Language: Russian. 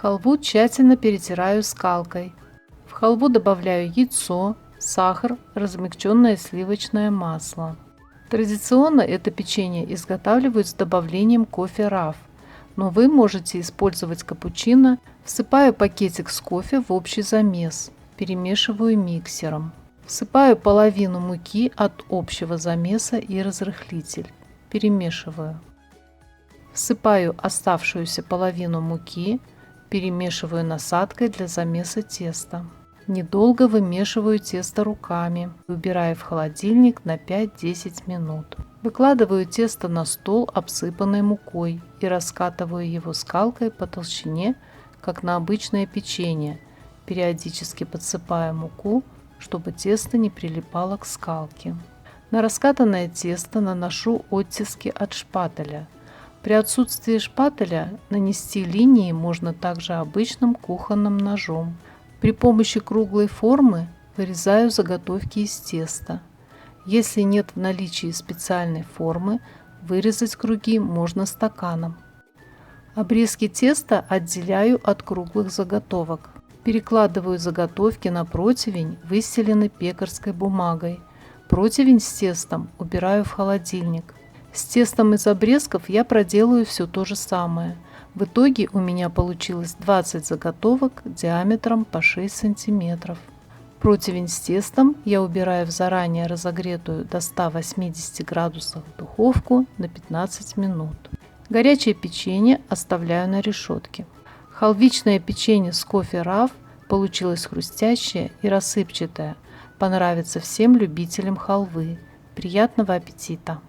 Халву тщательно перетираю скалкой. В халву добавляю яйцо, сахар, размягченное сливочное масло. Традиционно это печенье изготавливают с добавлением кофе раф, но вы можете использовать капучино. Всыпаю пакетик с кофе в общий замес, перемешиваю миксером. Всыпаю половину муки от общего замеса и разрыхлитель, перемешиваю. Всыпаю оставшуюся половину муки, перемешиваю насадкой для замеса теста. Недолго вымешиваю тесто руками, убираю в холодильник на 5-10 минут. Выкладываю тесто на стол, обсыпанный мукой, и раскатываю его скалкой по толщине, как на обычное печенье, периодически подсыпая муку, чтобы тесто не прилипало к скалке. На раскатанное тесто наношу оттиски от шпателя. При отсутствии шпателя нанести линии можно также обычным кухонным ножом. При помощи круглой формы вырезаю заготовки из теста. Если нет в наличии специальной формы, вырезать круги можно стаканом. Обрезки теста отделяю от круглых заготовок. Перекладываю заготовки на противень, выстеленный пекарской бумагой. Противень с тестом убираю в холодильник. С тестом из обрезков я проделаю все то же самое. В итоге у меня получилось 20 заготовок диаметром по 6 см. Противень с тестом я убираю в заранее разогретую до 180 градусов духовку на 15 минут. Горячее печенье оставляю на решетке. Халвичное печенье с кофе раф получилось хрустящее и рассыпчатое. Понравится всем любителям халвы. Приятного аппетита!